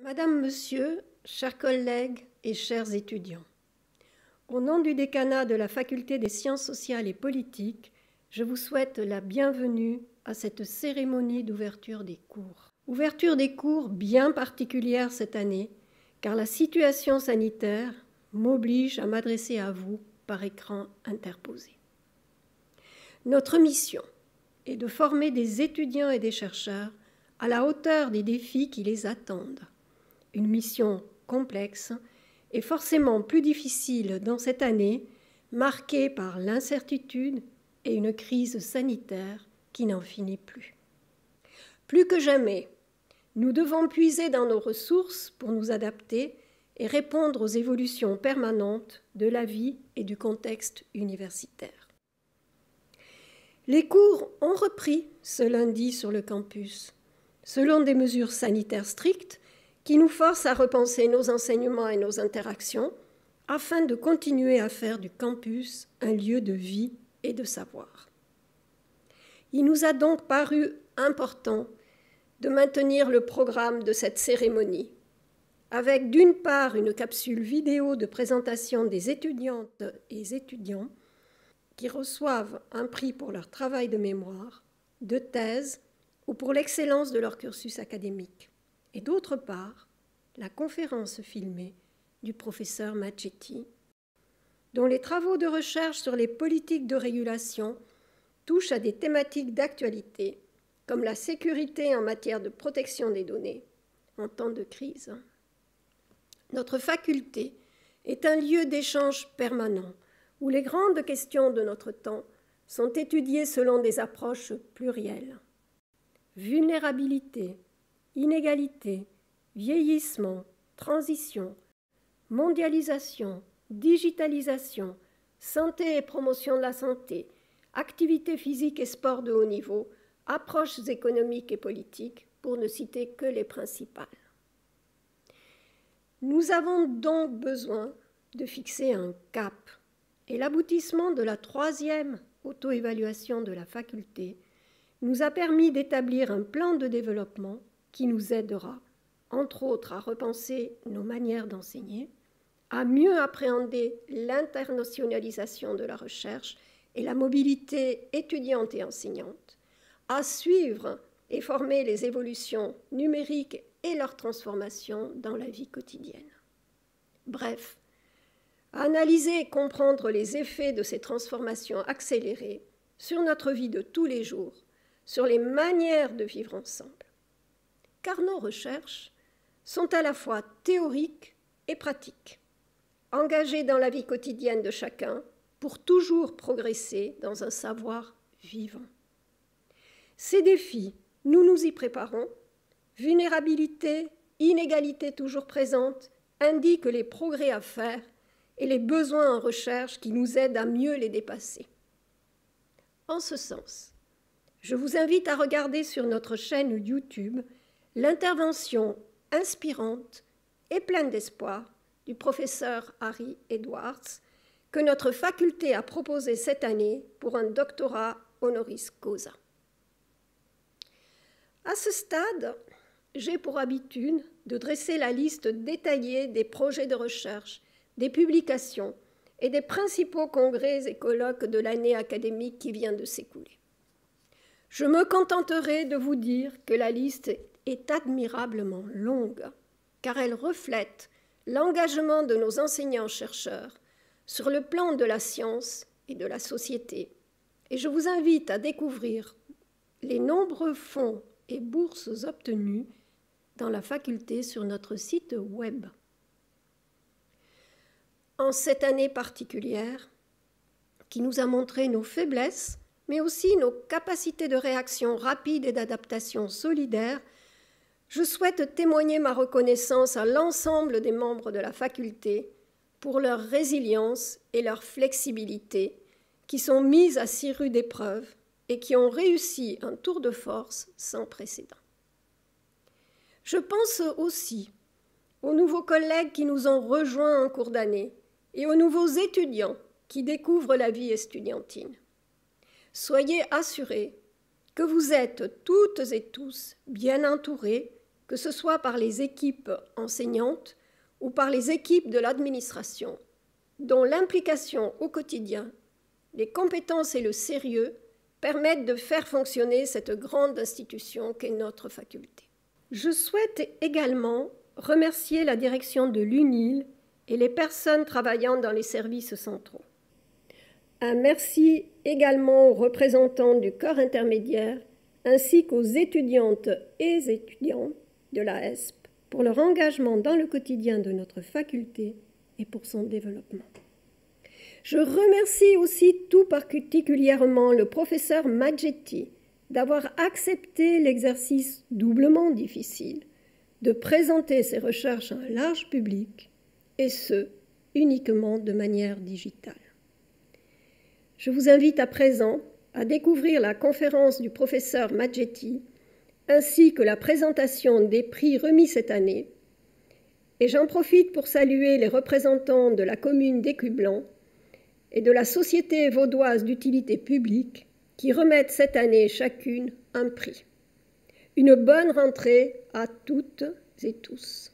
Madame, Monsieur, chers collègues et chers étudiants, au nom du décanat de la Faculté des sciences sociales et politiques, je vous souhaite la bienvenue à cette cérémonie d'ouverture des cours. Ouverture des cours bien particulière cette année, car la situation sanitaire m'oblige à m'adresser à vous par écran interposé. Notre mission est de former des étudiants et des chercheurs à la hauteur des défis qui les attendent. Une mission complexe et forcément plus difficile dans cette année, marquée par l'incertitude et une crise sanitaire qui n'en finit plus. Plus que jamais, nous devons puiser dans nos ressources pour nous adapter et répondre aux évolutions permanentes de la vie et du contexte universitaire. Les cours ont repris ce lundi sur le campus, selon des mesures sanitaires strictes qui nous forcent à repenser nos enseignements et nos interactions afin de continuer à faire du campus un lieu de vie et de savoir. Il nous a donc paru important de maintenir le programme de cette cérémonie, avec d'une part une capsule vidéo de présentation des étudiantes et étudiants qui reçoivent un prix pour leur travail de mémoire, de thèse ou pour l'excellence de leur cursus académique. Et d'autre part, la conférence filmée du professeur Maggetti, dont les travaux de recherche sur les politiques de régulation touchent à des thématiques d'actualité, comme la sécurité en matière de protection des données en temps de crise. Notre faculté est un lieu d'échange permanent où les grandes questions de notre temps sont étudiées selon des approches plurielles. Vulnérabilité, inégalité, vieillissement, transition, mondialisation, digitalisation, santé et promotion de la santé, activité physique et sport de haut niveau, approches économiques et politiques, pour ne citer que les principales. Nous avons donc besoin de fixer un cap, et l'aboutissement de la 3e auto-évaluation de la faculté nous a permis d'établir un plan de développement qui nous aidera, entre autres, à repenser nos manières d'enseigner, à mieux appréhender l'internationalisation de la recherche et la mobilité étudiante et enseignante, à suivre et former les évolutions numériques et leur transformation dans la vie quotidienne. Bref, à analyser et comprendre les effets de ces transformations accélérées sur notre vie de tous les jours, sur les manières de vivre ensemble. Car nos recherches sont à la fois théoriques et pratiques, engagées dans la vie quotidienne de chacun pour toujours progresser dans un savoir vivant. Ces défis, nous nous y préparons. Vulnérabilité, inégalité toujours présente indiquent les progrès à faire et les besoins en recherche qui nous aident à mieux les dépasser. En ce sens, je vous invite à regarder sur notre chaîne YouTube l'intervention inspirante et pleine d'espoir du professeur Harry Edwards que notre faculté a proposé cette année pour un doctorat honoris causa. À ce stade, j'ai pour habitude de dresser la liste détaillée des projets de recherche, des publications et des principaux congrès et colloques de l'année académique qui vient de s'écouler. Je me contenterai de vous dire que la liste est admirablement longue, car elle reflète l'engagement de nos enseignants-chercheurs sur le plan de la science et de la société. Et je vous invite à découvrir les nombreux fonds et bourses obtenues dans la faculté sur notre site web. En cette année particulière, qui nous a montré nos faiblesses, mais aussi nos capacités de réaction rapide et d'adaptation solidaire, je souhaite témoigner ma reconnaissance à l'ensemble des membres de la faculté pour leur résilience et leur flexibilité, qui sont mises à si rude épreuve et qui ont réussi un tour de force sans précédent. Je pense aussi aux nouveaux collègues qui nous ont rejoints en cours d'année et aux nouveaux étudiants qui découvrent la vie estudiantine. Soyez assurés que vous êtes toutes et tous bien entourés, que ce soit par les équipes enseignantes ou par les équipes de l'administration, dont l'implication au quotidien, les compétences et le sérieux permettent de faire fonctionner cette grande institution qu'est notre faculté. Je souhaite également remercier la direction de l'UNIL et les personnes travaillant dans les services centraux. Un merci également aux représentants du corps intermédiaire ainsi qu'aux étudiantes et étudiants de la ESP pour leur engagement dans le quotidien de notre faculté et pour son développement. Je remercie aussi tout particulièrement le professeur Maggetti d'avoir accepté l'exercice doublement difficile de présenter ses recherches à un large public, et ce, uniquement de manière digitale. Je vous invite à présent à découvrir la conférence du professeur Maggetti, ainsi que la présentation des prix remis cette année, et j'en profite pour saluer les représentants de la commune d'Écublanc et de la Société vaudoise d'utilité publique qui remettent cette année chacune un prix. Une bonne rentrée à toutes et tous.